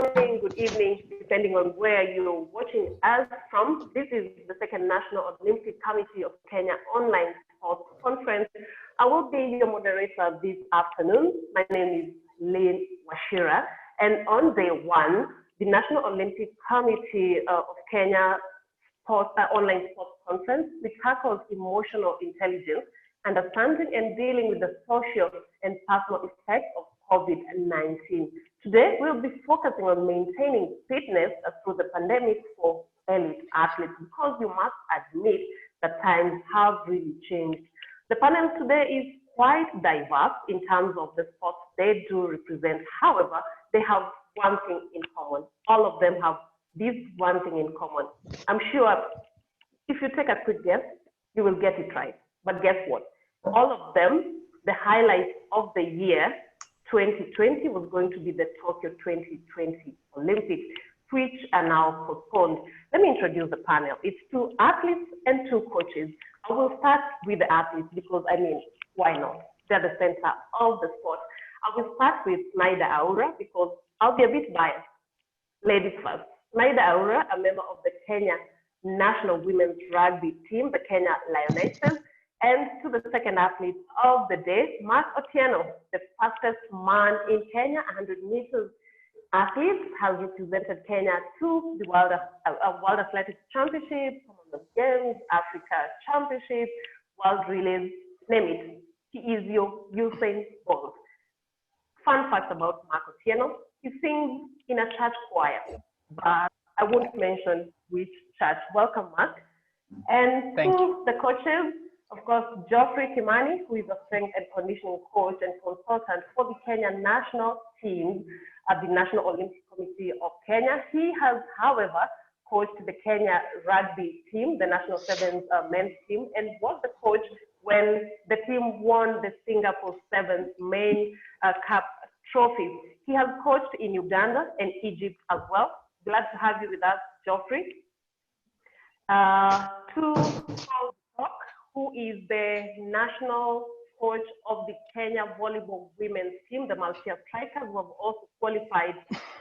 morning, good evening, depending on where you're watching us from. This is the second National Olympic Committee of Kenya online sports conference. I will be your moderator this afternoon. My name is Lynne Wachira, and on day one, the National Olympic Committee of Kenya online sports conference, which tackles emotional intelligence, understanding and dealing with the social and personal effects of COVID-19. Today, we'll be focusing on maintaining fitness through the pandemic for elite athletes, because you must admit that times have really changed. The panel today is quite diverse in terms of the sports they do represent. However, they have one thing in common. All of them have this one thing in common. I'm sure if you take a quick guess, you will get it right. But guess what? All of them, the highlight of the year 2020 was going to be the Tokyo 2020 Olympics, which are now postponed. Let me introduce the panel. It's two athletes and two coaches. I will start with the athletes because, I mean, why not? They're the center of the sport. I will start with Sinaida Aura because I'll be a bit biased. Ladies first. Sinaida Aura, a member of the Kenya national women's rugby team, the Kenya Lionnesses. And to the second athlete of the day, Mark Otieno, the fastest man in Kenya, 100 meters athlete, has represented Kenya to the World Athletics Championships, Commonwealth Games, Africa Championships, World Relays, name it. He is your Usain Bolt. Fun fact about Mark Otieno, he sings in a church choir, but I won't mention which church. Welcome, Mark. And to the coaches, of course, Geoffrey Kimani, who is a strength and conditioning coach and consultant for the Kenya national team at the National Olympic Committee of Kenya. He has, however, coached the Kenya rugby team, the national sevens men's team, and was the coach when the team won the Singapore Sevens main cup trophy. He has coached in Uganda and Egypt as well. Glad to have you with us, Geoffrey. To Bitok, who is the national coach of the Kenya volleyball women's team, the Malkia strikers, who have also qualified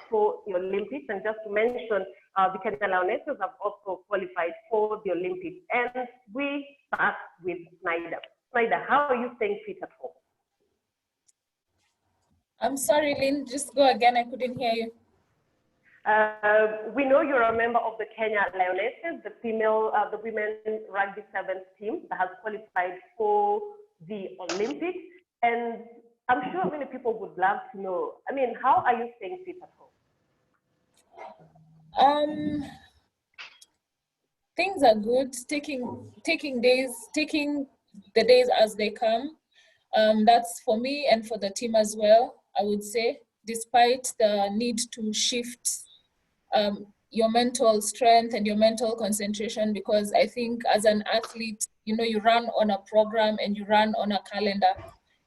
for the Olympics. And just to mention, the Kenya Lionnesses have also qualified for the Olympics. And we start with Sinaida. Sinaida, how are you staying fit at home? I'm sorry, Lynn, just go again. I couldn't hear you. We know you're a member of the Kenya Lionesses, the women rugby sevens team that has qualified for the Olympics. And I'm sure many people would love to know, I mean, how are you staying fit at home? Things are good, taking the days as they come. That's for me and for the team as well, I would say, despite the need to shift your mental strength and your mental concentration, because I think as an athlete, you know, you run on a program and you run on a calendar.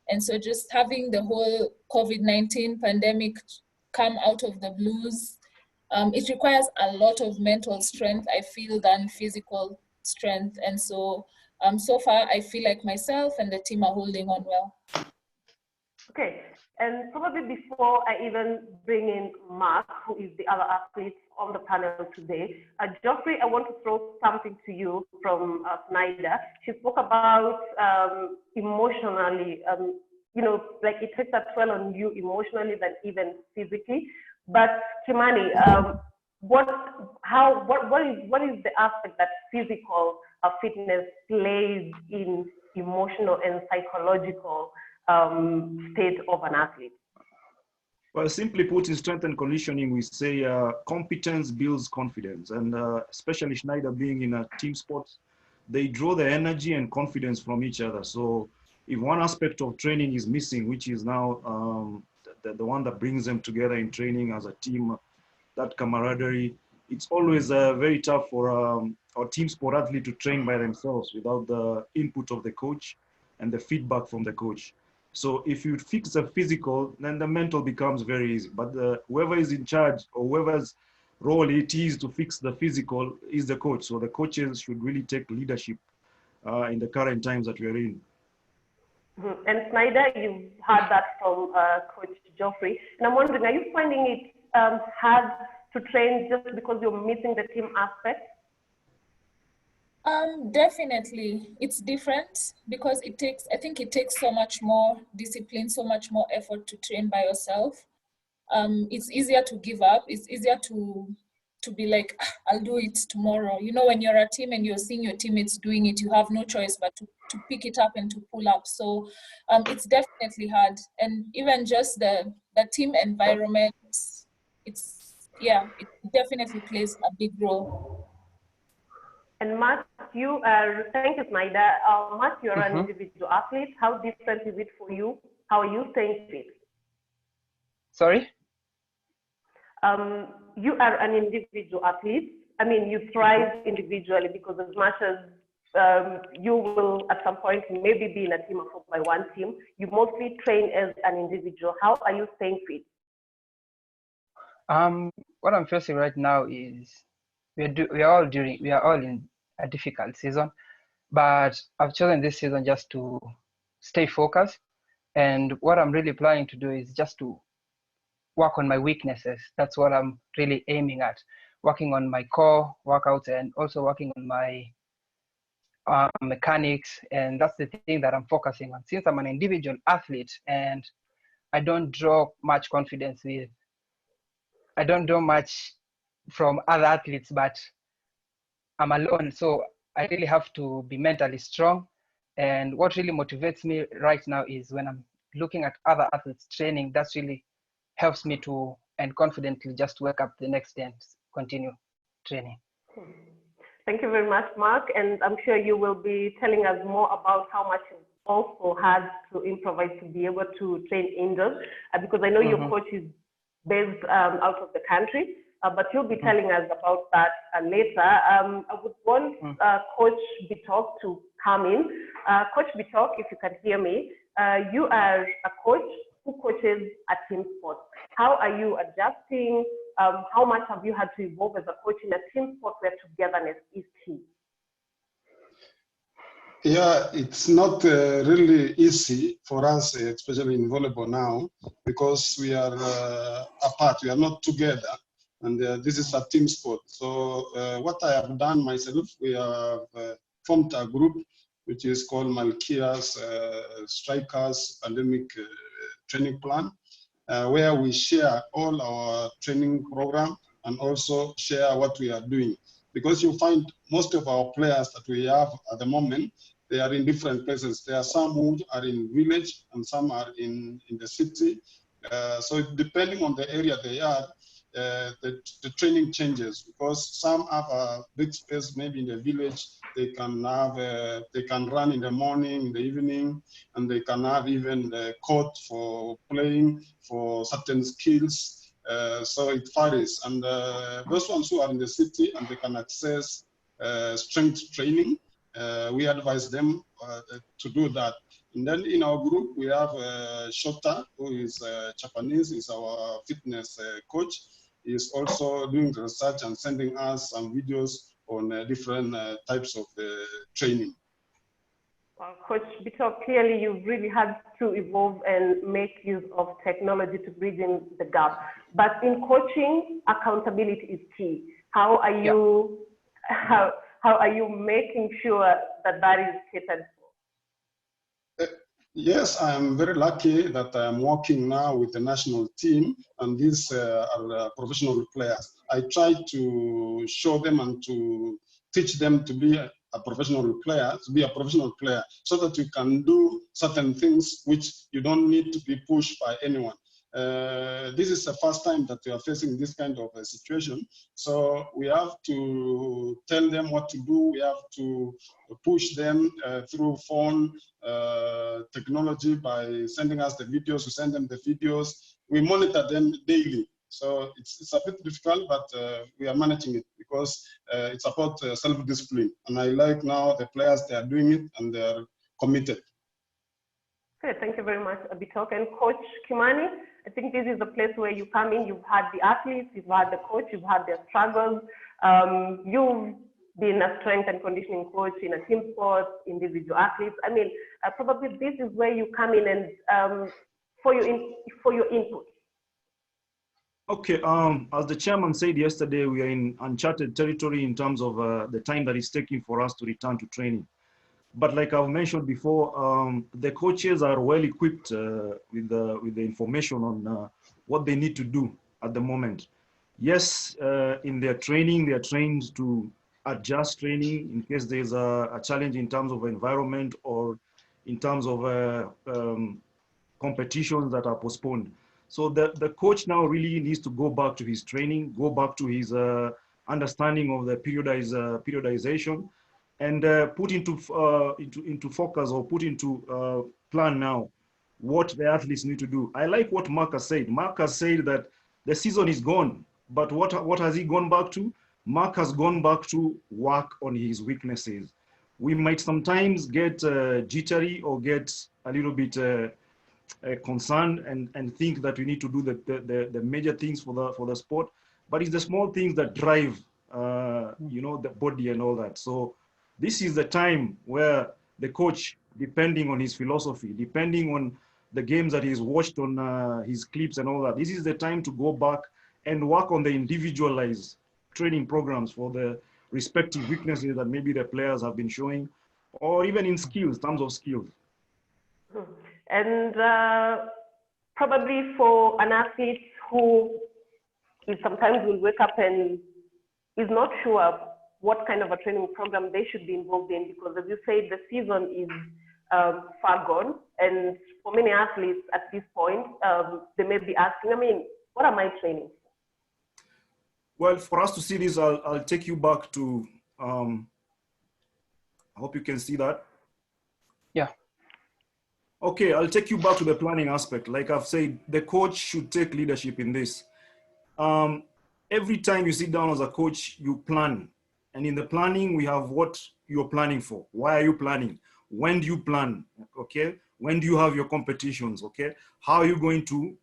And so just having the whole COVID-19 pandemic come out of the blues, it requires a lot of mental strength, I feel, than physical strength. And so, so far, I feel like myself and the team are holding on well. Okay, and probably before I even bring in Mark, who is the other athlete on the panel today, Geoffrey, I want to throw something to you from Sinaida. She spoke about emotionally, you know, like it takes a toll on you emotionally than even physically. But Kimani, what is the aspect that physical fitness plays in emotional and psychological state of an athlete? Well, simply put, in strength and conditioning, we say competence builds confidence. And especially Sinaida being in a team sport, they draw the energy and confidence from each other. So if one aspect of training is missing, which is now the one that brings them together in training as a team, that camaraderie, it's always very tough for our team sport athlete to train by themselves without the input of the coach and the feedback from the coach. So if you fix the physical, then the mental becomes very easy. But whoever is in charge or whoever's role it is to fix the physical is the coach. So the coaches should really take leadership in the current times that we're in. And Sinaida, you've heard that from Coach Geoffrey. And I'm wondering, are you finding it hard to train just because you're missing the team aspect? Definitely, it's different because I think it takes so much more discipline, so much more effort to train by yourself. It's easier to give up. It's easier to be like, "Ah, I'll do it tomorrow." You know, when you're a team and you're seeing your teammates doing it, you have no choice but to pick it up and to pull up. So it's definitely hard. And even just the team environment, it definitely plays a big role. And Mark, thank you, Sinaida. Mark, you're an individual athlete. How different is it for you? How are you staying fit? Sorry? You are an individual athlete. I mean, you thrive individually because as much as you will at some point maybe be in a team of 4x1 team, you mostly train as an individual. How are you staying fit? What I'm facing right now is we are all in a difficult season, but I've chosen this season just to stay focused. And what I'm really planning to do is just to work on my weaknesses. That's what I'm really aiming at, working on my core workouts and also working on my mechanics. And that's the thing that I'm focusing on. Since I'm an individual athlete and I don't draw much confidence I don't draw much from other athletes, but I'm alone. So I really have to be mentally strong. And what really motivates me right now is when I'm looking at other athletes training, that's really helps me to and confidently just wake up the next day and continue training. Thank you very much, Mark. And I'm sure you will be telling us more about how much you also had to improvise to be able to train indoors, because I know your coach is based out of the country, but you'll be telling us about that later. I would want Coach Bitok to come in. Coach Bitok, if you can hear me, you are a coach who coaches a team sport. How are you adjusting? How much have you had to evolve as a coach in a team sport where togetherness is key? Yeah, it's not really easy for us, especially in volleyball now, because we are apart, we are not together, and this is a team sport. So what I have done myself, we have formed a group which is called Malkia's Strikers Pandemic Training Plan, where we share all our training program and also share what we are doing. Because you find most of our players that we have at the moment, they are in different places. There are some who are in village and some are in the city. So depending on the area they are, the training changes, because some have a big space, maybe in the village, they can run in the morning, in the evening, and they can have even the court for playing for certain skills. So it varies. And those ones who are in the city and they can access strength training, we advise them to do that. And then in our group, we have Shota, who is Japanese, is our fitness coach. He is also doing research and sending us some videos on different types of training. Well, Coach Bitok, clearly you've really had to evolve and make use of technology to bridge in the gap. But in coaching, accountability is key. How are you? How are you making sure that that is catered for? Yes, I'm very lucky that I'm working now with the national team, and these are professional players. I try to show them and to teach them to be a professional player, so that you can do certain things which you don't need to be pushed by anyone. This is the first time that we are facing this kind of a situation. So we have to tell them what to do. We have to push them through phone technology by sending us the videos. We send them the videos. We monitor them daily. So it's a bit difficult, but we are managing it because it's about self-discipline. And I like now the players, they are doing it and they are committed. Good, thank you very much, Bitok. And Coach Kimani, I think this is the place where you come in. You've had the athletes, you've had the coach, you've had their struggles. You've been a strength and conditioning coach in a team sport, individual athletes. I mean, probably this is where you come in and for your input. Okay, as the chairman said yesterday, we are in uncharted territory in terms of the time that it's taking for us to return to training. But like I've mentioned before, the coaches are well equipped with the information on what they need to do at the moment. Yes, in their training, they are trained to adjust training in case there's a challenge in terms of environment or in terms of competitions that are postponed. So the coach now really needs to go back to his training, go back to his understanding of the periodization, and put into focus or put into plan now what the athletes need to do. I like what Mark has said. Mark has said that the season is gone, but what has he gone back to? Mark has gone back to work on his weaknesses. We might sometimes get jittery or get a little bit concerned and think that we need to do the major things for the sport, but it's the small things that drive the body and all that. So this is the time where the coach, depending on his philosophy, depending on the games that he's watched on his clips and all that, this is the time to go back and work on the individualized training programs for the respective weaknesses that maybe the players have been showing, or even in skills, terms of skills. And probably for an athlete who sometimes will wake up and is not sure what kind of a training program they should be involved in, because as you say, the season is far gone. And for many athletes at this point, they may be asking, I mean, what am I training for? Well, for us to see this, I'll take you back to, I hope you can see that. Yeah. Okay, I'll take you back to the planning aspect. Like I've said, the coach should take leadership in this. Every time you sit down as a coach, you plan. And in the planning, we have what you're planning for. Why are you planning? When do you plan? Okay. When do you have your competitions? Okay. How are you going to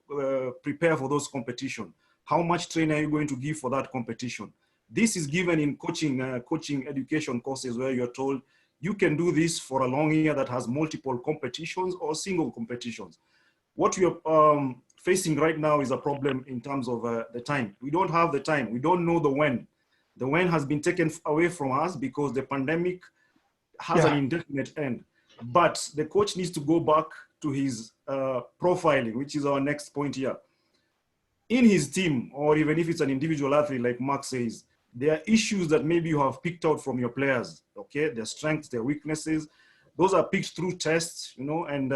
prepare for those competitions? How much training are you going to give for that competition? This is given in coaching education courses where you're told you can do this for a long year that has multiple competitions or single competitions. What we are facing right now is a problem in terms of the time. We don't have the time. We don't know the when. The when has been taken away from us because the pandemic has an indefinite end. But the coach needs to go back to his profiling, which is our next point here. In his team, or even if it's an individual athlete, like Mark says, there are issues that maybe you have picked out from your players, okay? Their strengths, their weaknesses. Those are picked through tests, you know, and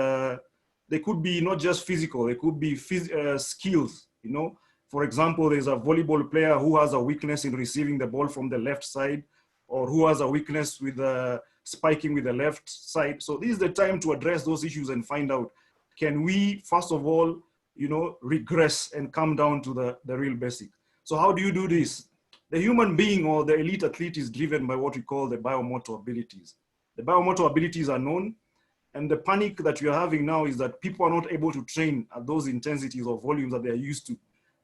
they could be not just physical, they could be skills, you know. For example, there's a volleyball player who has a weakness in receiving the ball from the left side, or who has a weakness with spiking with the left side. So this is the time to address those issues and find out, can we, first of all, you know, regress and come down to the real basic. So how do you do this? The human being or the elite athlete is driven by what we call the biomotor abilities. The biomotor abilities are known, and the panic that we are having now is that people are not able to train at those intensities or volumes that they are used to.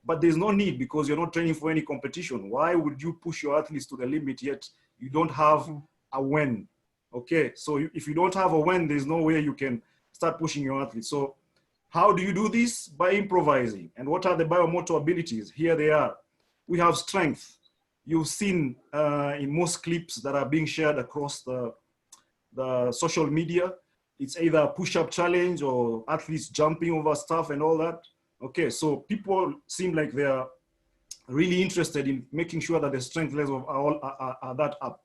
But there's no need because you're not training for any competition. Why would you push your athletes to the limit yet you don't have a when? Okay, so if you don't have a when, there's no way you can start pushing your athletes. So how do you do this? By improvising. And what are the biomotor abilities? Here they are. We have strength. You've seen in most clips that are being shared across the social media, it's either a push-up challenge or athletes jumping over stuff and all that. Okay, so people seem like they are really interested in making sure that the strength levels are that up.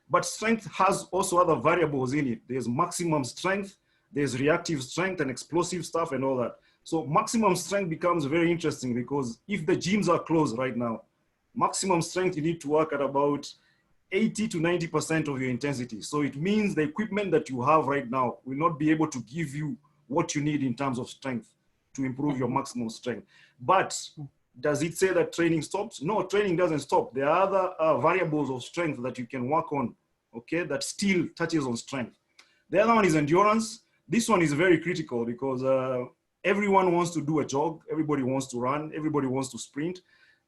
But strength has also other variables in it. There's maximum strength, there's reactive strength and explosive stuff and all that. So maximum strength becomes very interesting because if the gyms are closed right now, maximum strength, you need to work at about 80 to 90% of your intensity. So it means the equipment that you have right now will not be able to give you what you need in terms of strength to improve your maximum strength. But does it say that training stops? No, training doesn't stop. There are other variables of strength that you can work on, okay, that still touches on strength. The other one is endurance. This one is very critical because everyone wants to do a jog, everybody wants to run, everybody wants to sprint.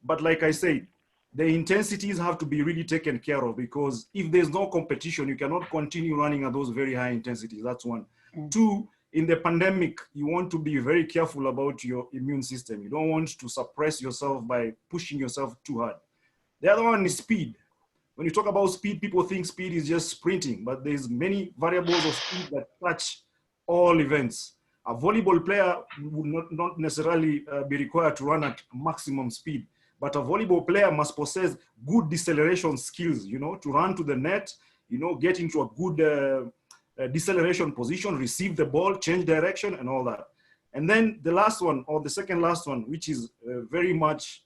But like I said, the intensities have to be really taken care of because if there's no competition, you cannot continue running at those very high intensities. That's one. Two, in the pandemic, you want to be very careful about your immune system. You don't want to suppress yourself by pushing yourself too hard. The other one is speed. When you talk about speed, people think speed is just sprinting, but there's many variables of speed that touch all events. A volleyball player would not necessarily be required to run at maximum speed, but a volleyball player must possess good deceleration skills, you know, to run to the net, you know, get into a good deceleration position, receive the ball, change direction and all that. And then the last one, or the second last one, which is very much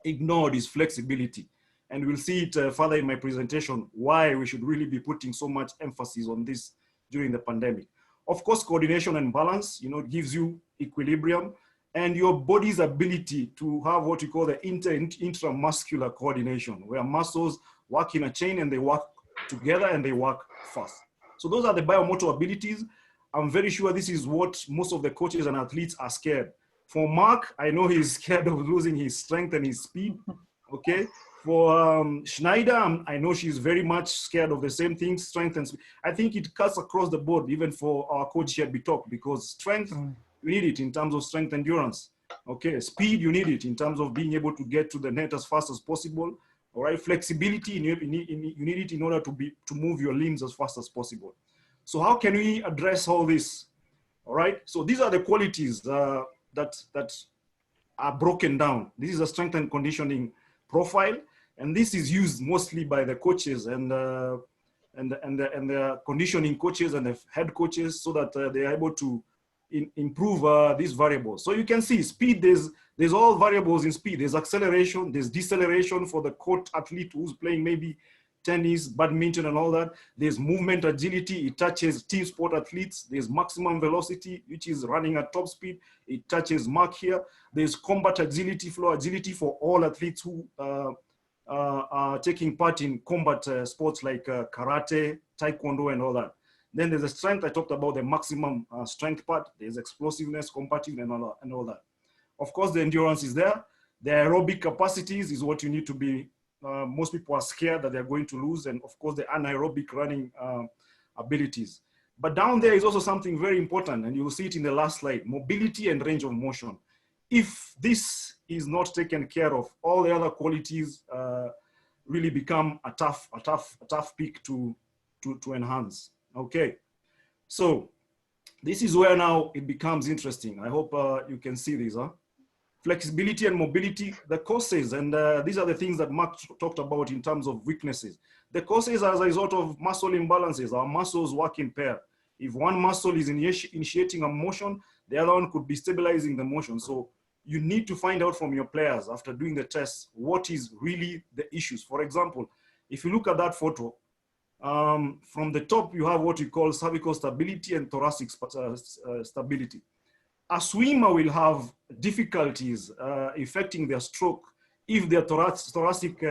ignored, is flexibility. And we'll see it further in my presentation, why we should really be putting so much emphasis on this during the pandemic. Of course, coordination and balance, you know, gives you equilibrium and your body's ability to have what we call the intramuscular coordination, where muscles work in a chain and they work together and they work fast. So those are the biomotor abilities. I'm very sure this is what most of the coaches and athletes are scared. For Mark, I know he's scared of losing his strength and his speed, okay? For Sinaida, I know she's very much scared of the same thing, strength and speed. I think it cuts across the board, even for our coach here, Bitok, because strength, you need it in terms of strength endurance. Okay, speed, you need it in terms of being able to get to the net as fast as possible. All right, flexibility, you need it in order to move your limbs as fast as possible. So how can we address all this? All right, so these are the qualities that are broken down. This is a strength and conditioning profile. And this is used mostly by the coaches and the conditioning coaches and the head coaches, so that they are able to improve these variables. So you can see speed, there's all variables in speed. There's acceleration, there's deceleration for the court athlete who's playing maybe tennis, badminton and all that. There's movement agility, it touches team sport athletes. There's maximum velocity, which is running at top speed. It touches Malkia. There's combat agility, flow agility for all athletes who are taking part in combat sports like karate, taekwondo and all that. Then there's the strength. I talked about the maximum strength part. There's explosiveness, competitive and all that. Of course, the endurance is there. The aerobic capacities is what you need to be, most people are scared that they're going to lose. And of course, the anaerobic running abilities. But down there is also something very important, and you will see it in the last slide, mobility and range of motion. If this is not taken care of, all the other qualities really become a tough peak to enhance. Okay, so this is where now it becomes interesting. I hope you can see this. Flexibility and mobility, the causes, and these are the things that Mark talked about in terms of weaknesses. The causes are as a result of muscle imbalances. Our muscles work in pair. If one muscle is initiating a motion, the other one could be stabilizing the motion. So you need to find out from your players after doing the test, what is really the issues. For example, if you look at that photo, from the top, you have what we call cervical stability and thoracic stability. A swimmer will have difficulties affecting their stroke if their thoracic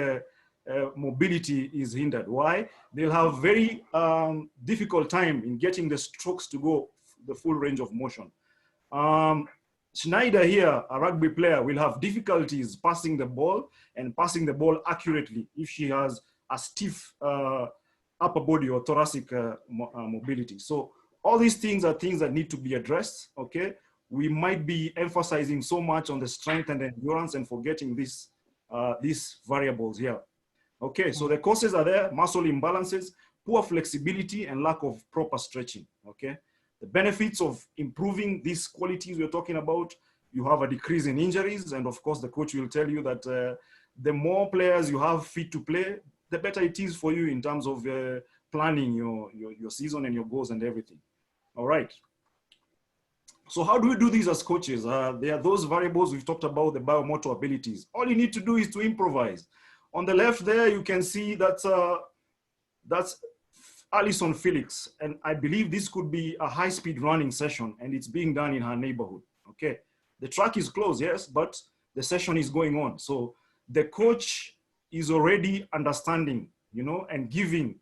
mobility is hindered. Why? They'll have very difficult time in getting the strokes to go the full range of motion. Sinaida here, a rugby player, will have difficulties passing the ball and passing the ball accurately if she has a stiff upper body or thoracic mobility. So all these things are things that need to be addressed, okay? We might be emphasizing so much on the strength and endurance and forgetting these variables here. Okay, so the causes are there: muscle imbalances, poor flexibility, and lack of proper stretching, okay? The benefits of improving these qualities we're talking about, you have a decrease in injuries, and of course the coach will tell you that the more players you have fit to play, the better it is for you in terms of planning your season and your goals and everything. All right. So how do we do this as coaches? There are those variables we've talked about, the biomotor abilities. All you need to do is to improvise. On the left there, you can see that's Alison Felix. And I believe this could be a high-speed running session, and it's being done in her neighborhood, okay? The track is closed, yes, but the session is going on. So the coach is already understanding, you know, and giving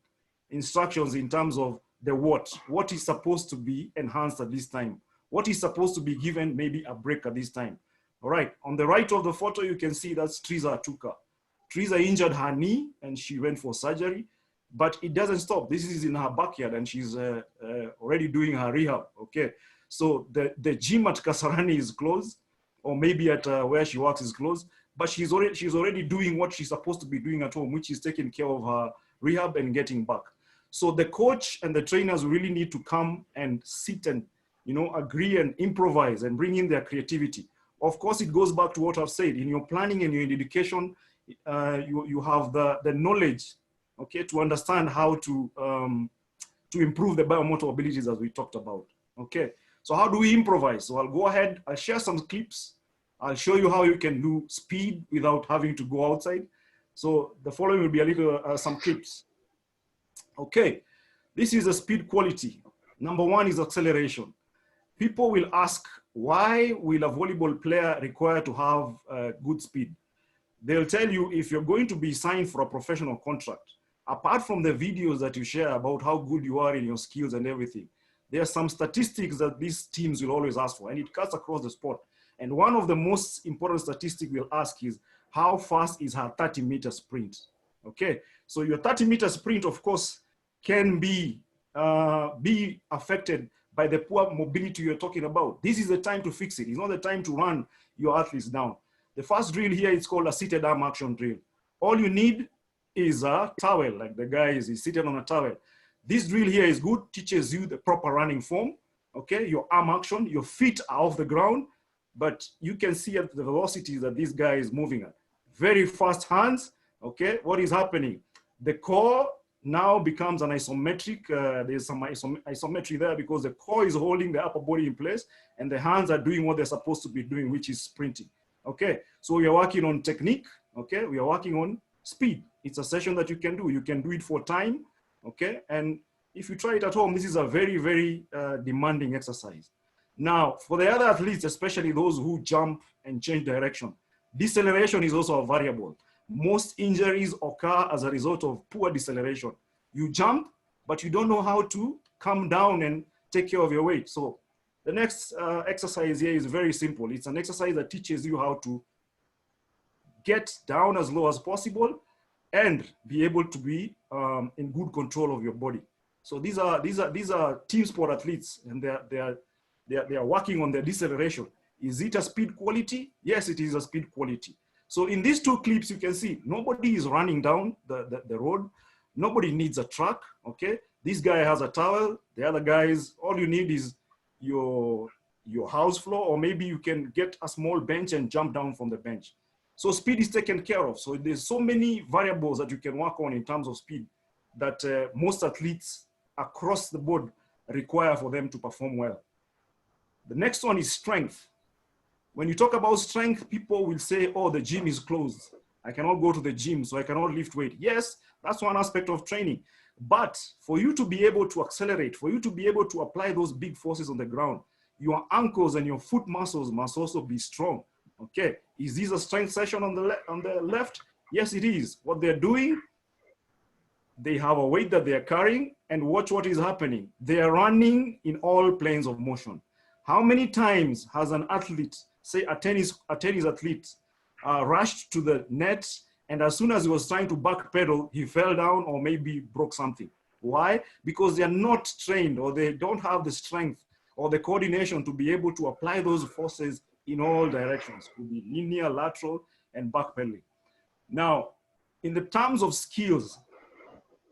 instructions in terms of the what is supposed to be enhanced at this time, what is supposed to be given maybe a break at this time. All right, on the right of the photo, you can see that's Teresa Tuka. Teresa injured her knee and she went for surgery, but it doesn't stop. This is in her backyard and she's already doing her rehab, okay? So the gym at Kasarani is closed, or maybe at where she works is closed, but she's already doing what she's supposed to be doing at home, which is taking care of her rehab and getting back. So the coach and the trainers really need to come and sit and, you know, agree and improvise and bring in their creativity. Of course, it goes back to what I've said. In your planning and your education, you have the knowledge, okay, to understand how to improve the biomotor abilities as we talked about, okay? So how do we improvise? So I'll go ahead, I'll share some clips. I'll show you how you can do speed without having to go outside. So the following will be a little, some clips. Okay, this is the speed quality. Number one is acceleration. People will ask, why will a volleyball player require to have good speed? They'll tell you, if you're going to be signed for a professional contract, apart from the videos that you share about how good you are in your skills and everything, there are some statistics that these teams will always ask for, and it cuts across the sport. And one of the most important statistics we'll ask is, how fast is her 30-meter sprint? Okay, so your 30-meter sprint, of course, can be affected by the poor mobility you're talking about. This is the time to fix it. It's not the time to run your athletes down. The first drill here is called a seated arm action drill. All you need is a towel, like the guy is seated on a towel. This drill here is good, teaches you the proper running form, okay? Your arm action, your feet are off the ground, but you can see at the velocities that this guy is moving at. Very fast hands, okay? What is happening? The core now becomes an isometric, there's some isometry there because the core is holding the upper body in place and the hands are doing what they're supposed to be doing, which is sprinting, okay? So we are working on technique, okay? We are working on speed. It's a session that you can do. You can do it for time, okay? And if you try it at home, this is a very, very demanding exercise. Now, for the other athletes, especially those who jump and change direction, deceleration is also a variable. Most injuries occur as a result of poor deceleration. You jump, but you don't know how to come down and take care of your weight. So the next exercise here is very simple. It's an exercise that teaches you how to get down as low as possible and be able to be in good control of your body. So these are team sport athletes, and they are working on their deceleration. Is it a speed quality? Yes, it is a speed quality. So in these two clips, you can see nobody is running down the road. Nobody needs a truck, okay? This guy has a towel. The other guys, all you need is your house floor, or maybe you can get a small bench and jump down from the bench. So speed is taken care of. So there's so many variables that you can work on in terms of speed that most athletes across the board require for them to perform well. The next one is strength. When you talk about strength, people will say, oh, the gym is closed. I cannot go to the gym, so I cannot lift weight. Yes, that's one aspect of training. But for you to be able to accelerate, for you to be able to apply those big forces on the ground, your ankles and your foot muscles must also be strong. Okay, is this a strength session on the left? Yes, it is. What they're doing, they have a weight that they are carrying, and watch what is happening. They are running in all planes of motion. How many times has an athlete, say a tennis athlete, rushed to the net, and as soon as he was trying to backpedal, he fell down or maybe broke something? Why? Because they are not trained, or they don't have the strength or the coordination to be able to apply those forces in all directions. It could be linear, lateral, and backpedaling. Now, in the terms of skills,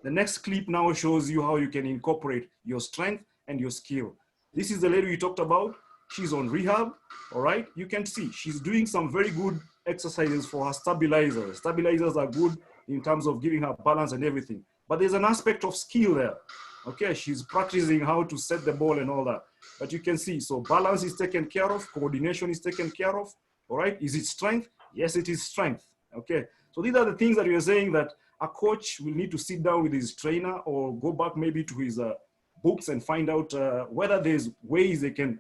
the next clip now shows you how you can incorporate your strength and your skill. This is the lady we talked about. She's on rehab, all right? You can see she's doing some very good exercises for her stabilizers. Stabilizers are good in terms of giving her balance and everything. But there's an aspect of skill there. Okay, she's practicing how to set the ball and all that. But you can see, so balance is taken care of, coordination is taken care of, all right? Is it strength? Yes, it is strength, okay? So these are the things that we are saying that a coach will need to sit down with his trainer or go back maybe to his books and find out whether there's ways they can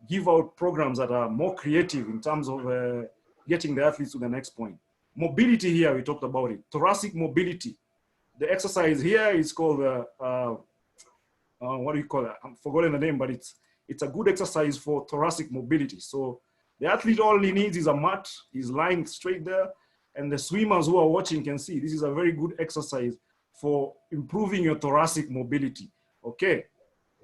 give out programs that are more creative in terms of getting the athletes to the next point. Mobility here, we talked about it. Thoracic mobility. The exercise here is called, what do you call it? I'm forgetting the name, but it's a good exercise for thoracic mobility. So the athlete, all he needs is a mat. He's lying straight there. And the swimmers who are watching can see this is a very good exercise for improving your thoracic mobility. Okay,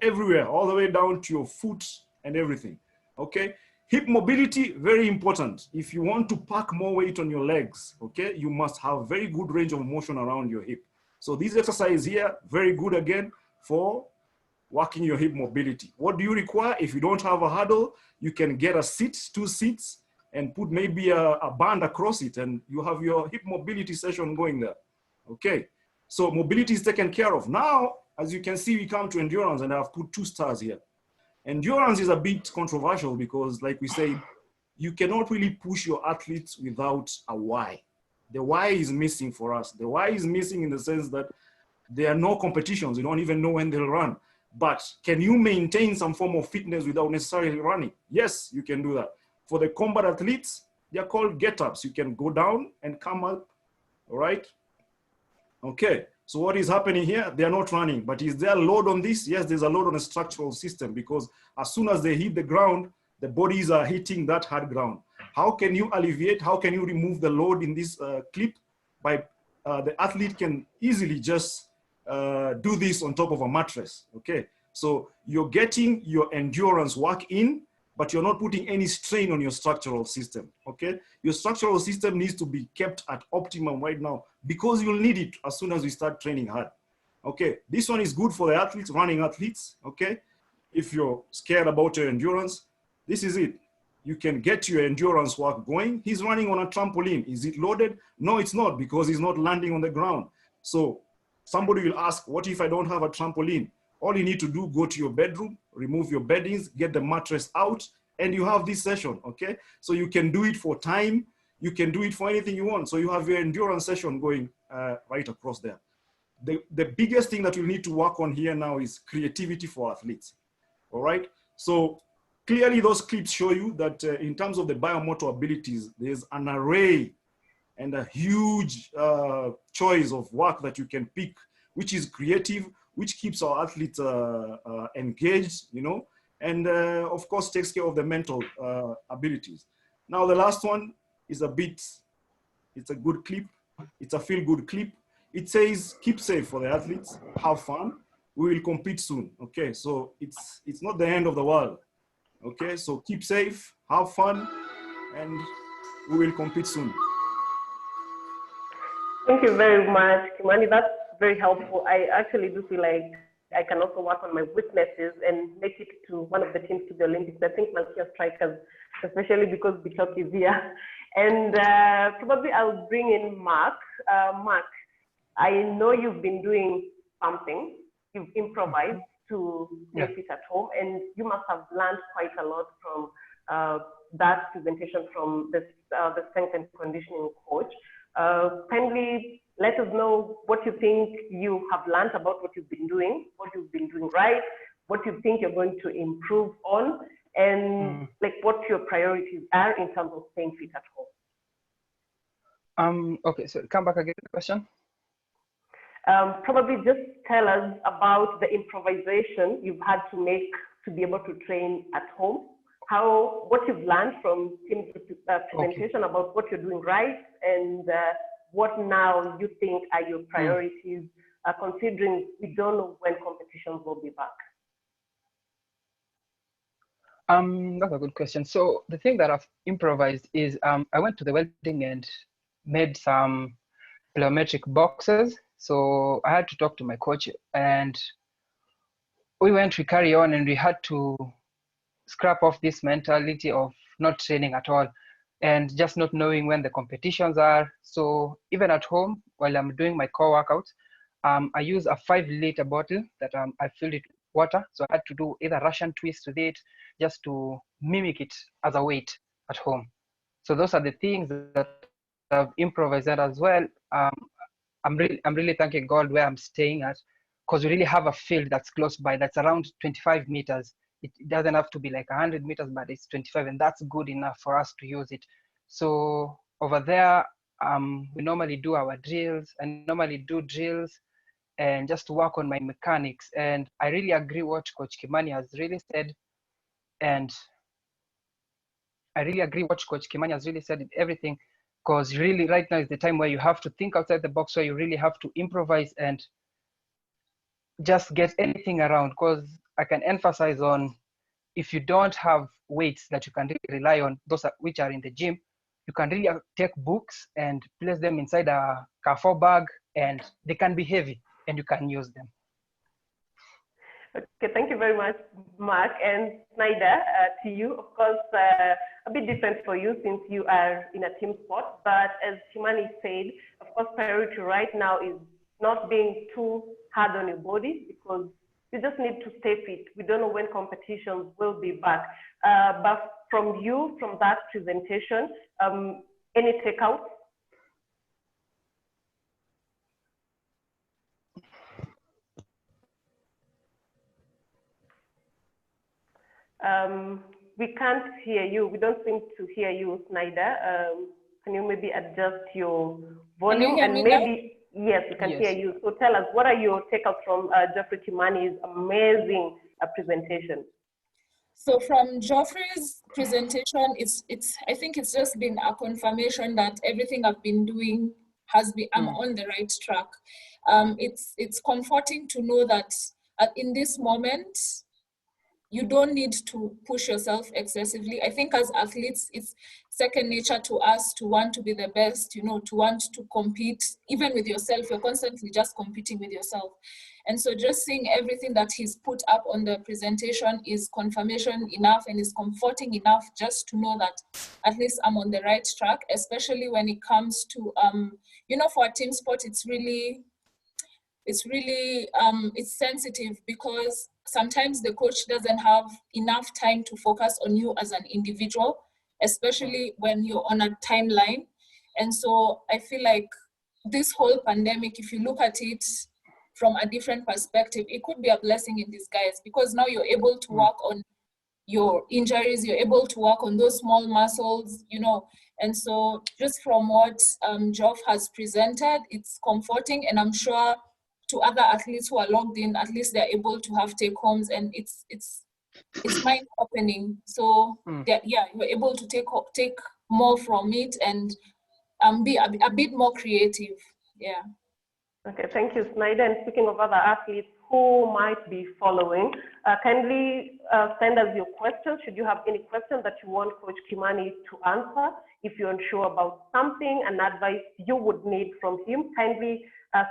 everywhere, all the way down to your foot, and everything, okay? Hip mobility, very important. If you want to pack more weight on your legs, okay, you must have very good range of motion around your hip. So this exercise here, very good again for working your hip mobility. What do you require? If you don't have a hurdle, you can get a seat, 2 seats, and put maybe a band across it, and you have your hip mobility session going there, okay? So mobility is taken care of. Now, as you can see, we come to endurance, and I've put 2 stars here. Endurance is a bit controversial because, like we say, you cannot really push your athletes without a why. The why is missing for us. The why is missing in the sense that there are no competitions. You don't even know when they'll run. But can you maintain some form of fitness without necessarily running? Yes, you can do that. For the combat athletes, they're called get-ups. You can go down and come up, all right? Okay, so what is happening here? They are not running, but is there a load on this? Yes, there's a load on the structural system because as soon as they hit the ground, the bodies are hitting that hard ground. How can you alleviate, how can you remove the load in this clip? By the athlete can easily just do this on top of a mattress, okay? So you're getting your endurance work in, but you're not putting any strain on your structural system, okay? Your structural system needs to be kept at optimum right now because you'll need it as soon as you start training hard, okay? This one is good for the athletes, running athletes, okay? If you're scared about your endurance, this is it. You can get your endurance work going. He's running on a trampoline. Is it loaded? No, it's not because he's not landing on the ground. So somebody will ask, what if I don't have a trampoline? All you need to do, go to your bedroom, remove your beddings, get the mattress out, and you have this session, okay? So you can do it for time. You can do it for anything you want. So you have your endurance session going right across there. The biggest thing that you need to work on here now is creativity for athletes, all right? So clearly those clips show you that in terms of the biomotor abilities, there's an array and a huge choice of work that you can pick, which is creative, which keeps our athletes engaged, you know, and of course takes care of the mental abilities. Now the last one is it's a good clip. It's a feel-good clip. It says, keep safe for the athletes, have fun. We will compete soon, okay? So it's not the end of the world, okay? So keep safe, have fun, and we will compete soon. Thank you very much, Kimani. That's very helpful. I actually do feel like I can also work on my weaknesses and make it to one of the teams to the Olympics. I think Malkia strikers, especially because Bitok is here. And probably I'll bring in Mark. Mark, I know you've been doing something. You've improvised to make it at home, and you must have learned quite a lot from that presentation from the strength and conditioning coach. Kindly let us know what you think you have learned about what you've been doing right, what you think you're going to improve on, and like what your priorities are in terms of staying fit at home. Okay, so come back again to the question. Probably just tell us about the improvisation you've had to make to be able to train at home. What you've learned from Tim's presentation about what you're doing right, and what now you think are your priorities, considering we don't know when competitions will be back. That's a good question. So the thing that I've improvised is I went to the welding and made some plyometric boxes. So I had to talk to my coach, and we carry on, and we had to scrap off this mentality of not training at all and just not knowing when the competitions are. So even at home, while I'm doing my core workouts, I use a 5-liter bottle that I filled it with water. So I had to do either Russian twist with it just to mimic it as a weight at home. So those are the things that I've improvised as well. I'm really thanking God where I'm staying at, because we really have a field that's close by, that's around 25 meters. It doesn't have to be like 100 meters, but it's 25, and that's good enough for us to use it. So over there, we normally do our drills, and normally do drills and just work on my mechanics. And I really agree what Coach Kimani has really said. And I really agree what Coach Kimani has really said in everything, because really right now is the time where you have to think outside the box, where you really have to improvise and just get anything around. Because I can emphasize on if you don't have weights that you can really rely on, those which are in the gym, you can really take books and place them inside a Carrefour bag, and they can be heavy and you can use them. Okay, thank you very much, Mark. And Sinaida, to you, of course, a bit different for you since you are in a team sport, but as Kimani said, of course, priority right now is not being too hard on your body, because you just need to stay fit. We don't know when competitions will be back. But from you, from that presentation, any takeouts? We can't hear you. We don't seem to hear you, Sinaida. Can you maybe adjust your volume? Can you hear me now? Yes, we can hear you. So tell us, what are your takeouts from Geoffrey Kimani's amazing presentation? So from Geoffrey's presentation, I think it's just been a confirmation that everything I've been doing I'm on the right track. It's comforting to know that in this moment, you don't need to push yourself excessively. I think as athletes, it's second nature to us to want to be the best, to want to compete, even with yourself. You're constantly just competing with yourself. And so just seeing everything that he's put up on the presentation is confirmation enough and is comforting enough just to know that at least I'm on the right track, especially when it comes to, for a team sport, it's sensitive because sometimes the coach doesn't have enough time to focus on you as an individual, especially when you're on a timeline. And so I feel like this whole pandemic, if you look at it from a different perspective, it could be a blessing in disguise, because now you're able to work on your injuries, you're able to work on those small muscles, and so just from what Geoff has presented, it's comforting, and I'm sure to other athletes who are logged in, at least they're able to have take homes, and it's mind opening. So you're able to take more from it and be a bit more creative. Yeah. Okay, thank you, Sinaida. And speaking of other athletes who might be following, kindly send us your questions. Should you have any questions that you want Coach Kimani to answer, if you're unsure about something, an advice you would need from him, kindly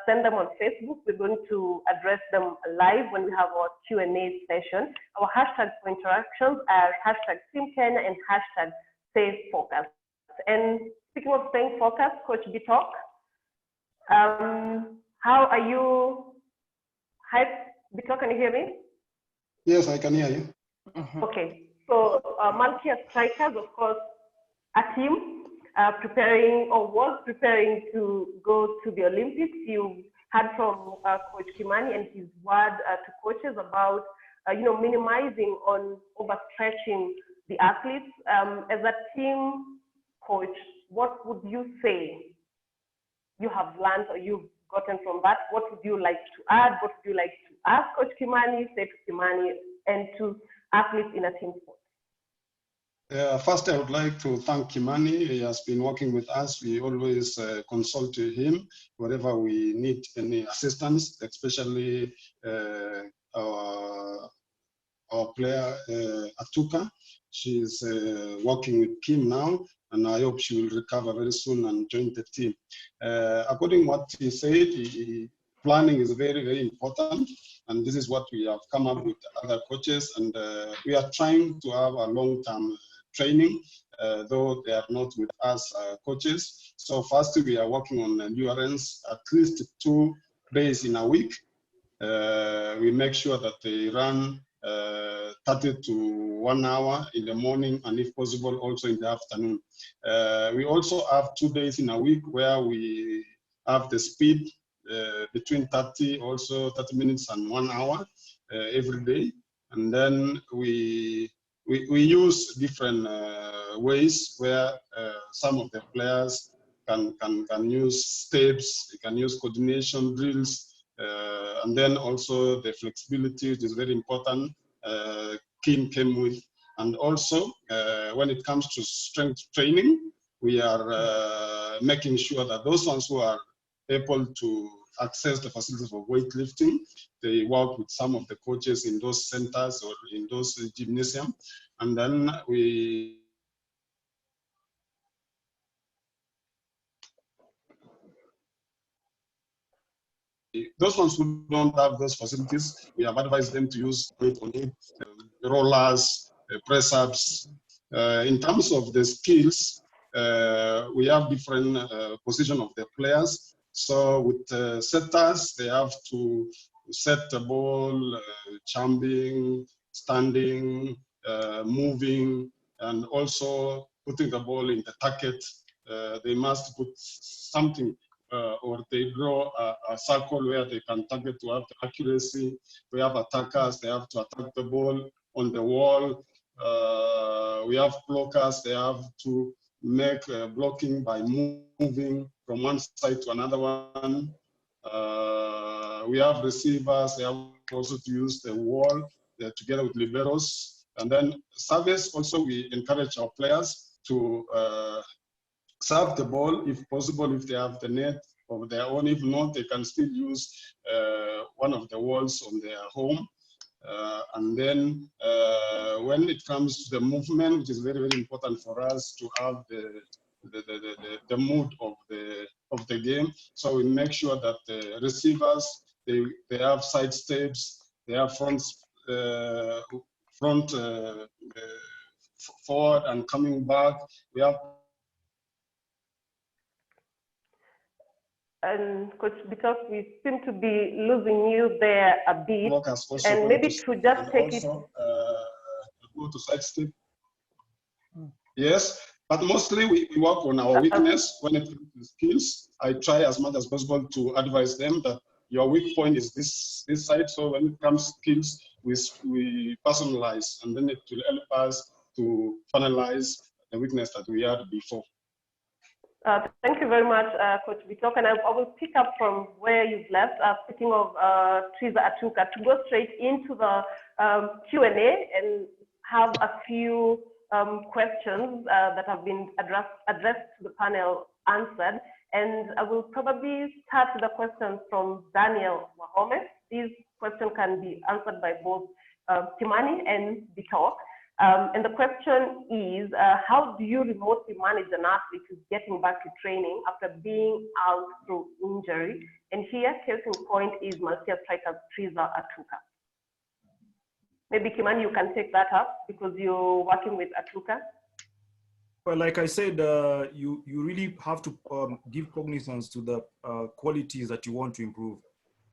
send them on Facebook. We're going to address them live when we have our Q&A session. Our hashtags for interactions are #TeamKenya and #SayFocus. And speaking of staying focused, Coach Bitok, how are you? Hi, Bitok, can you hear me? Yes, I can hear you. Okay, so Malkia Strikers, of course, a team was preparing to go to the Olympics. You heard from Coach Kimani and his word to coaches about, minimizing on overstretching the athletes. As a team coach, what would you say you have learned or you've gotten from that? What would you like to add? What would you like to ask Coach Kimani, say to Kimani, and to athletes in a team sport? First, I would like to thank Kimani. He has been working with us. We always consult him wherever we need any assistance, especially our player, Atuka. She's working with Kim now, and I hope she will recover very soon and join the team. According to what he said, planning is very, very important. And this is what we have come up with other coaches. And we are trying to have a long-term training, though they are not with us coaches. So first, we are working on endurance at least 2 days in a week. We make sure that they run 30 to 1 hour in the morning, and if possible, also in the afternoon. We also have 2 days in a week where we have the speed between 30 minutes and 1 hour every day. And then we use different ways where some of the players can use steps, they can use coordination drills, and then also the flexibility, which is very important, Kim came with. And also, when it comes to strength training, we are making sure that those ones who are able to access the facilities for weightlifting. They work with some of the coaches in those centers or in those gymnasium. And then those ones who don't have those facilities, we have advised them to use weight on it, rollers, press-ups. In terms of the skills, we have different position of the players. So with setters, they have to set the ball, jumping, standing, moving, and also putting the ball in the target. They must put something or they draw a circle where they can target to have the accuracy. We have attackers, they have to attack the ball on the wall. We have blockers, they have to make blocking by moving from one side to another one. We have receivers, they have also to use the wall together with liberos. And then service, also we encourage our players to serve the ball if possible, if they have the net of their own. If not, they can still use one of the walls on their home. And then when it comes to the movement, which is very, very important for us to have the mood of the game. So we make sure that the receivers, they have side steps, they have front forward and coming back. We have. And Coach Bitok, we seem to be losing you there a bit, and maybe to just take it. Go to side step. Yes, but mostly we work on our weakness when it comes to skills. I try as much as possible to advise them that your weak point is this side. So when it comes to skills, we personalize, and then it will help us to finalize the weakness that we had before. Thank you very much, Coach Bitok, and I will pick up from where you've left. Speaking of Triza Atuka, to go straight into the Q&A and have a few questions that have been addressed to the panel answered. And I will probably start with a question from Daniel Wahome. These questions can be answered by both Kimani and Bitok. And the question is, how do you remotely manage an athlete who's getting back to training after being out through injury? And here, case in point is Malkia striker Triza Atuka. Maybe Kimani, you can take that up because you're working with Atuka. Well, like I said, you really have to give cognizance to the qualities that you want to improve.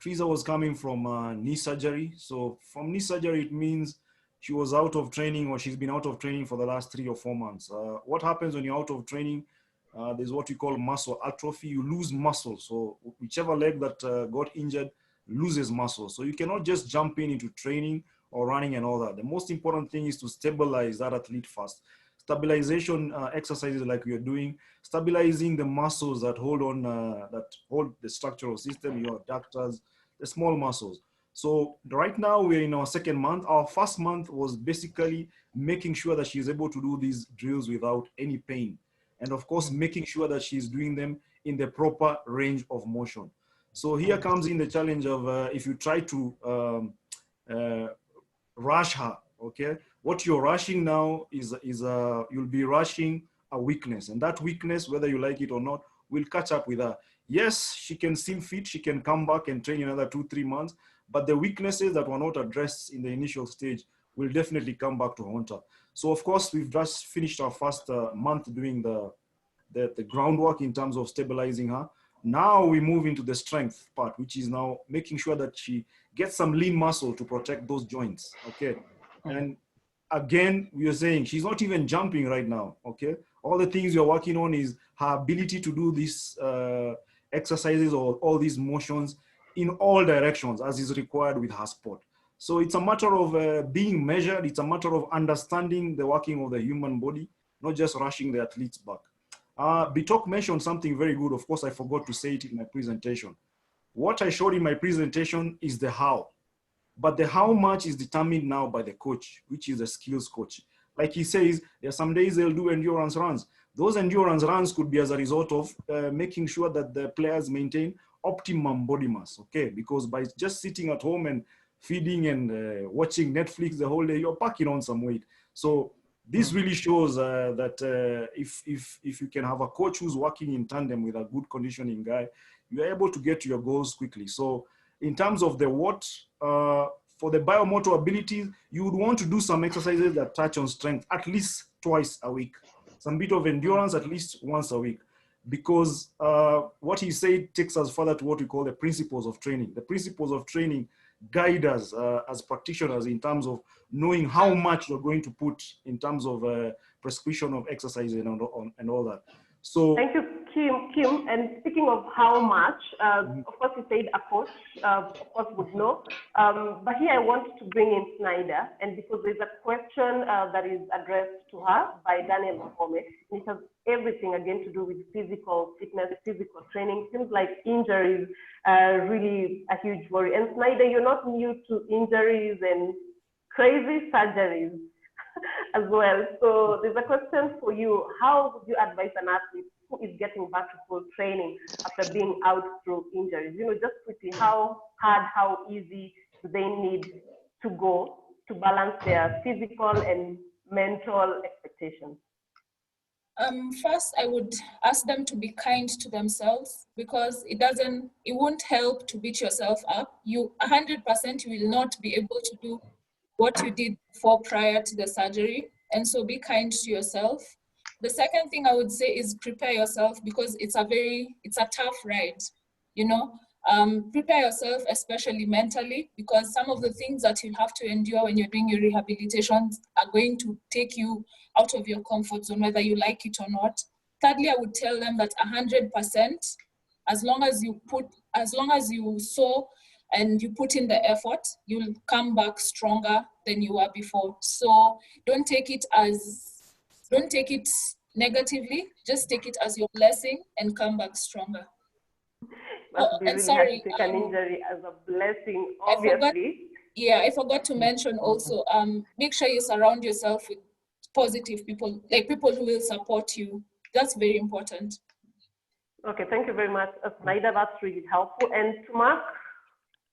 Triza was coming from knee surgery. So from knee surgery, it means she was out of training, or she's been out of training for the last 3 or 4 months. What happens when you're out of training? There's what we call muscle atrophy. You lose muscle. So whichever leg that got injured loses muscle. So you cannot just jump into training or running and all that. The most important thing is to stabilize that athlete first. Stabilization exercises like we are doing, stabilizing the muscles that hold on, that hold the structural system, your adductors, the small muscles. So right now we're in our 2nd month. Our 1st month was basically making sure that she's able to do these drills without any pain. And of course, making sure that she's doing them in the proper range of motion. So here comes in the challenge of if you try to rush her, okay? What you're rushing now is you'll be rushing a weakness. And that weakness, whether you like it or not, will catch up with her. Yes, she can still fit, she can come back and train another 2-3 months, but the weaknesses that were not addressed in the initial stage will definitely come back to haunt her. So of course, we've just finished our 1st month doing the groundwork in terms of stabilizing her. Now we move into the strength part, which is now making sure that she gets some lean muscle to protect those joints, okay? And again, we are saying she's not even jumping right now, okay? All the things you're working on is her ability to do these exercises or all these motions in all directions as is required with her sport. So it's a matter of being measured. It's a matter of understanding the working of the human body, not just rushing the athletes back. Bitok mentioned something very good. Of course, I forgot to say it in my presentation. What I showed in my presentation is the how, but the how much is determined now by the coach, which is the skills coach. Like he says, there are some days they'll do endurance runs. Those endurance runs could be as a result of making sure that the players maintain optimum body mass, okay? Because by just sitting at home and feeding and watching Netflix the whole day, you're packing on some weight. So this really shows that if you can have a coach who's working in tandem with a good conditioning guy, you're able to get to your goals quickly. So in terms of the what, for the biomotor abilities, you would want to do some exercises that touch on strength at least twice a week, some bit of endurance at least once a week, because what he said takes us further to what we call the principles of training. The principles of training guide us as practitioners in terms of knowing how much you're going to put in terms of prescription of exercise and all that. So thank you, Kim. And speaking of how much, of course you said a coach, of course would know. But here I want to bring in Sinaida, and because there's a question that is addressed to her by Daniel Mahome. It has everything again to do with physical fitness, physical training. Seems like injuries are really a huge worry. And Sinaida, you're not new to injuries and crazy surgeries as well. So there's a question for you. How would you advise an athlete who is getting back to full training after being out through injuries? You know, just quickly, how hard, how easy do they need to go to balance their physical and mental expectations? First, I would ask them to be kind to themselves, because it won't help to beat yourself up. You 100% you will not be able to do what you did before prior to the surgery. And so be kind to yourself. The second thing I would say is prepare yourself, because it's a tough ride, you know. Prepare yourself, especially mentally, because some of the things that you'll have to endure when you're doing your rehabilitations are going to take you out of your comfort zone, whether you like it or not. Thirdly, I would tell them that 100%, as long as you sow and you put in the effort, you'll come back stronger than you were before. So don't take it negatively, just take it as your blessing and come back stronger. Must be really hard to take an injury as a blessing, obviously. I forgot to mention also, make sure you surround yourself with positive people, like people who will support you. That's very important. Okay, thank you very much, Sinaida. That's really helpful. And to Mark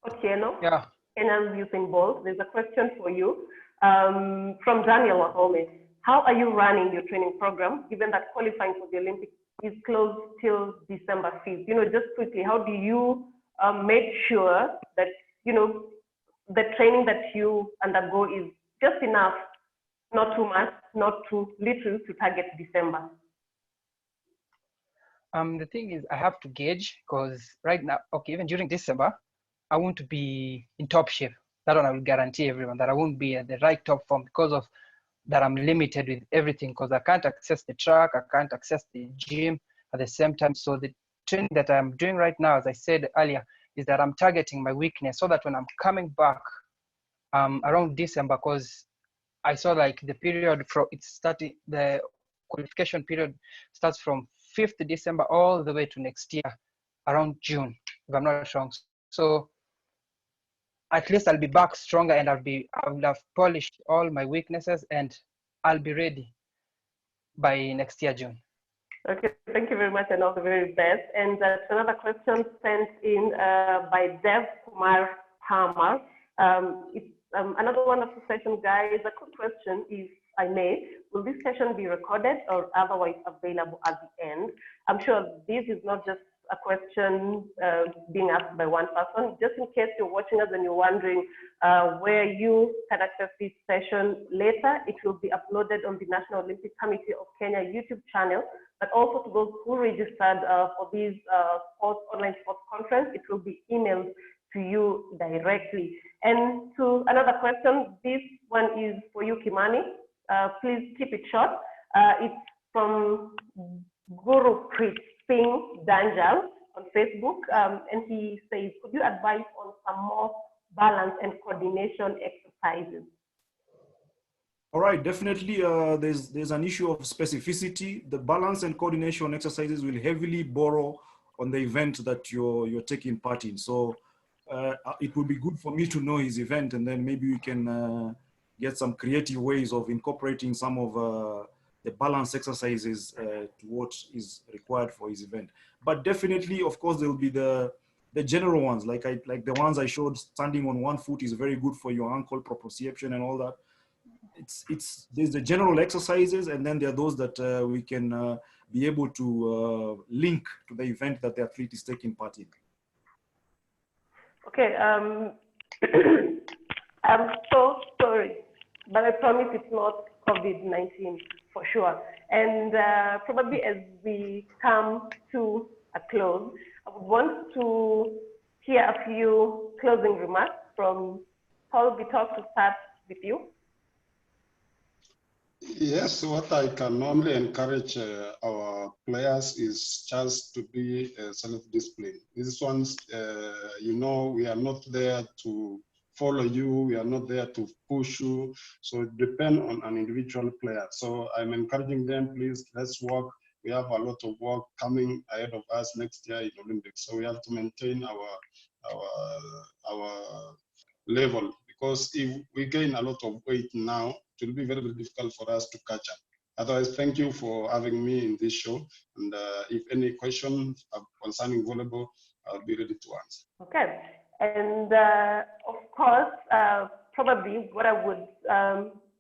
Otieno, Kenya's Usain Bolt, there's a question for you from Daniel Mahome. How are you running your training program, given that qualifying for the Olympics is closed till December 5th? You know, just quickly, how do you make sure that, you know, the training that you undergo is just enough, not too much, not too little to target December? The thing is, I have to gauge, because right now, okay, even during December, I won't be in top shape. That one I will guarantee everyone that I won't be at the right top form, because of that I'm limited with everything, because I can't access the track, I can't access the gym at the same time. So the training that I'm doing right now, as I said earlier, is that I'm targeting my weakness, so that when I'm coming back around December, because I saw like the period the qualification period starts from 5th December all the way to next year, around June, if I'm not wrong. So at least I'll be back stronger, and I will have polished all my weaknesses, and I'll be ready by next year, June. Okay, thank you very much, and all the very best. And another question sent in by Dev Kumar Hamar. It's another wonderful session, guys. A quick question, if I may. Will this session be recorded or otherwise available at the end? I'm sure this is not just a question being asked by one person. Just in case you're watching us and you're wondering where you can access this session later, it will be uploaded on the National Olympic Committee of Kenya YouTube channel, but also to those who registered for this online sports conference, it will be emailed to you directly. And to another question, this one is for you, Kimani. Please keep it short. It's from Guruprit Singh Danjal on Facebook, and he says, could you advise on some more balance and coordination exercises? All right, definitely there's an issue of specificity. The balance and coordination exercises will heavily borrow on the event that you're taking part in. So it would be good for me to know his event, and then maybe we can get some creative ways of incorporating some of the balance exercises to what is required for his event. But definitely, of course, there will be the the general ones, like the ones I showed, standing on one foot is very good for your ankle proprioception and all that. There's the general exercises, and then there are those that we can be able to link to the event that the athlete is taking part in. Okay, I'm so sorry, but I promise it's not COVID-19 for sure. And probably as we come to a close, I would want to hear a few closing remarks from Bitok, to start with you. Yes, what I can normally encourage our players is just to be self-disciplined. These ones, we are not there to follow you, we are not there to push you, so it depends on an individual player. So I'm encouraging them, please, let's work. We have a lot of work coming ahead of us next year in Olympics, so we have to maintain our level, because if we gain a lot of weight now, it will be very, very difficult for us to catch up. Otherwise, thank you for having me in this show. And if any questions concerning volleyball, I'll be ready to answer. Okay. And of course, probably what I would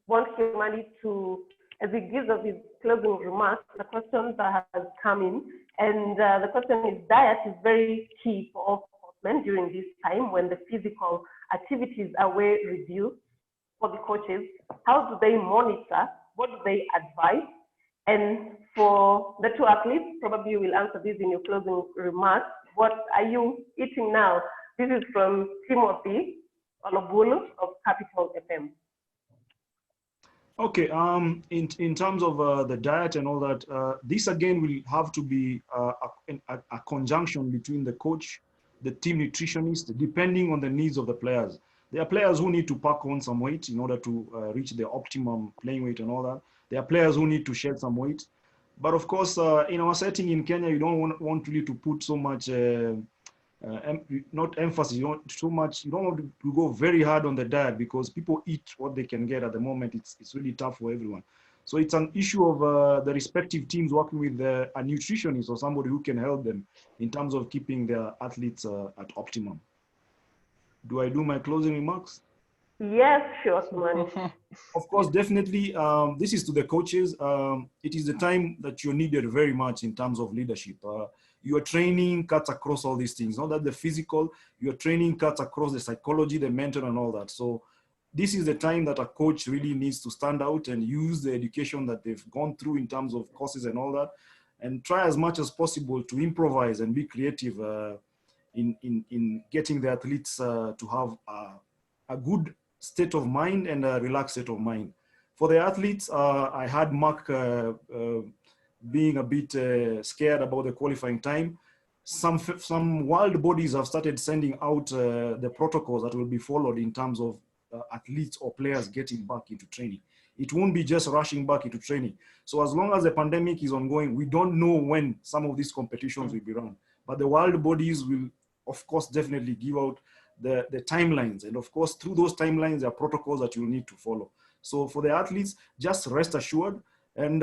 want Kimani to, as he gives us his closing remarks, the questions that have come in. And the question is, diet is very key for all sportsmen during this time when the physical activities are way reduced for the coaches. How do they monitor? What do they advise? And for the two athletes, probably you will answer this in your closing remarks. What are you eating now? This is from Timothy Olobulu of Capital FM. Okay, in terms of the diet and all that, this again will have to be a conjunction between the coach, the team nutritionist, depending on the needs of the players. There are players who need to pack on some weight in order to reach the optimum playing weight and all that. There are players who need to shed some weight. But of course, in our setting in Kenya, you don't want really to put so much, not emphasis, you don't want to go very hard on the diet, because people eat what they can get at the moment. It's really tough for everyone. So it's an issue of the respective teams working with a nutritionist or somebody who can help them in terms of keeping their athletes at optimum. Do I do my closing remarks? Yes, sure, Kimani. Of course, definitely. This is to the coaches. It is the time that you're needed very much in terms of leadership. Your training cuts across all these things, not that the physical, your training cuts across the psychology, the mental, and all that. So this is the time that a coach really needs to stand out and use the education that they've gone through in terms of courses and all that, and try as much as possible to improvise and be creative in getting the athletes to have a good state of mind and a relaxed state of mind. For the athletes, I had Mark being a bit scared about the qualifying time. Some world bodies have started sending out the protocols that will be followed in terms of athletes or players getting back into training. It won't be just rushing back into training. So as long as the pandemic is ongoing, we don't know when some of these competitions will be run. But the world bodies will, of course, definitely give out the timelines. And of course, through those timelines, there are protocols that you'll need to follow. So for the athletes, just rest assured and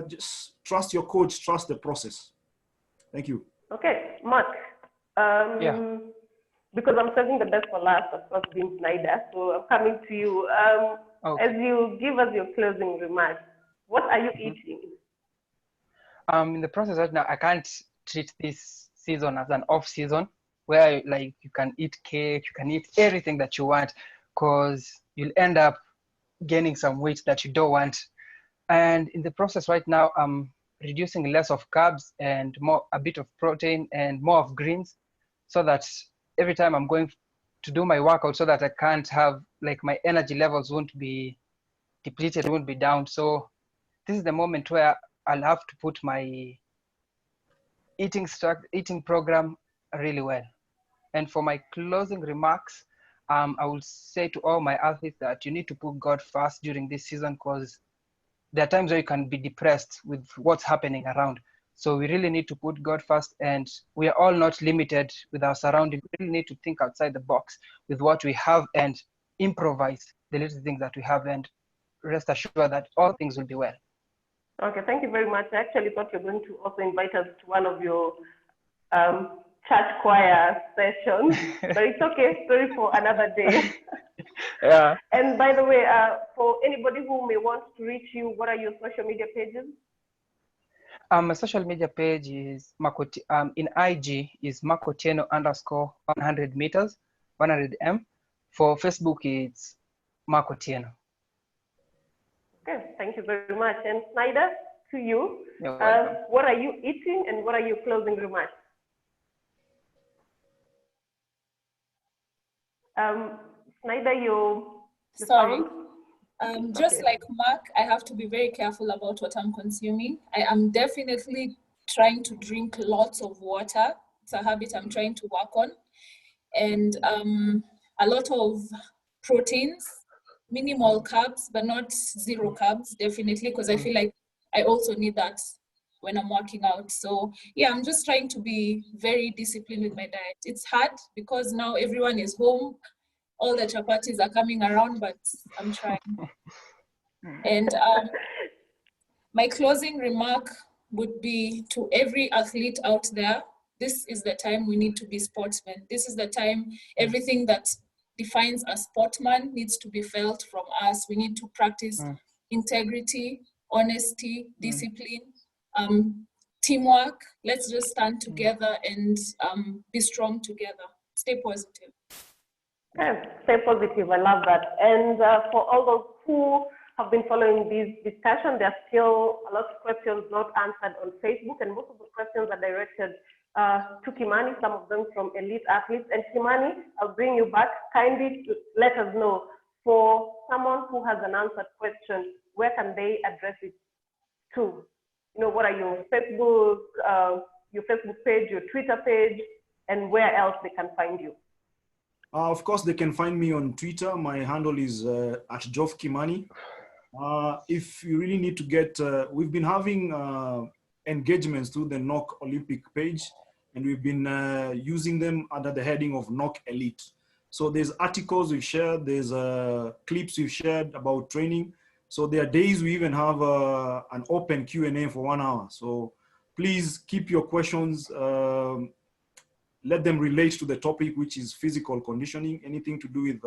just trust your coach, trust the process. Thank you. Okay, Mark. Yeah. Because I'm saving the best for last, of course, being Sinaida. So I'm coming to you. Okay. As you give us your closing remarks, what are you eating? In the process right now, I can't treat this season as an off season where like you can eat cake, you can eat everything that you want, because you'll end up gaining some weight that you don't want. And in the process right now, I'm reducing less of carbs and a bit of protein and more of greens, so that every time I'm going to do my workout, so that I can't have, like, my energy levels won't be depleted, won't be down. So this is the moment where I'll have to put my eating program really well. And for my closing remarks, I will say to all my athletes that you need to put God first during this season, because there are times where you can be depressed with what's happening around. So we really need to put God first, and we are all not limited with our surroundings. We really need to think outside the box with what we have and improvise the little things that we have, and rest assured that all things will be well. Okay, thank you very much. I actually thought you were going to also invite us to one of your church choir session, but it's okay, story for another day. Yeah. And by the way, for anybody who may want to reach you, what are your social media pages? My social media page is in IG is Makotieno_100 meters, 100m. For Facebook, it's Makotieno. Okay, thank you very much. And Sinaida, to you, You're welcome. what are you eating and what are your closing remarks? Sinaida, your Sorry. sound? Just Okay. like Mark, I have to be very careful about what I'm consuming. I am definitely trying to drink lots of water. It's a habit I'm trying to work on. And a lot of proteins, minimal carbs, but not zero carbs, definitely, because I feel like I also need that when I'm working out. So yeah, I'm just trying to be very disciplined with my diet. It's hard because now everyone is home. All the chapatis are coming around, but I'm trying. And my closing remark would be to every athlete out there, this is the time we need to be sportsmen. This is the time everything that defines a sportsman needs to be felt from us. We need to practice integrity, honesty, discipline, teamwork. Let's just stand together and be strong together. Stay positive. Okay, stay positive. I love that. And for all those who have been following this discussion, there are still a lot of questions not answered on Facebook, and most of the questions are directed to Kimani, some of them from elite athletes. And Kimani, I'll bring you back. Kindly let us know, for someone who has an answered question, where can they address it to? You know, what are your Facebook page, your Twitter page, and where else they can find you? Of course, they can find me on Twitter. My handle is at Kimani. If you really need to get, we've been having engagements through the Nock Olympic page, and we've been using them under the heading of Nock Elite. So there's articles we've shared, there's clips we've shared about training. So there are days we even have an open Q&A for 1 hour. So please keep your questions, let them relate to the topic, which is physical conditioning. Anything to do with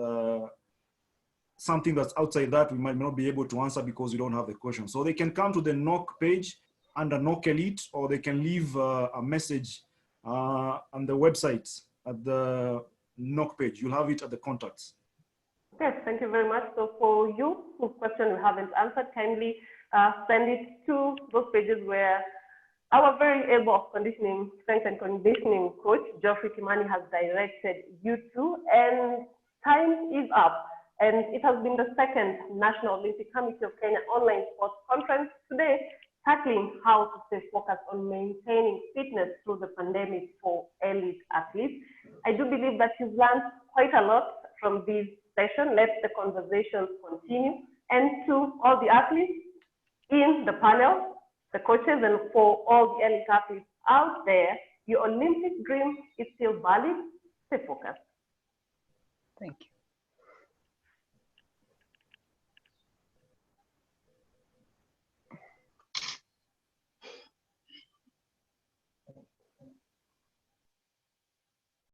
something that's outside that, we might not be able to answer because we don't have the question. So they can come to the Nock page under Nock Elite, or they can leave a message on the website at the Nock page. You'll have it at the contacts. Yes, thank you very much. So for you whose question we haven't answered, kindly send it to those pages where our very able of conditioning, strength and conditioning coach, Geoffrey Kimani, has directed you to. And time is up. And it has been the second National Olympic Committee of Kenya Online Sports Conference today, tackling how to stay focused on maintaining fitness through the pandemic for elite athletes. I do believe that you've learned quite a lot from this session. Let the conversations continue. And to all the athletes in the panel, the coaches, and for all the elite athletes out there, your Olympic dream is still valid. Stay focused. Thank you.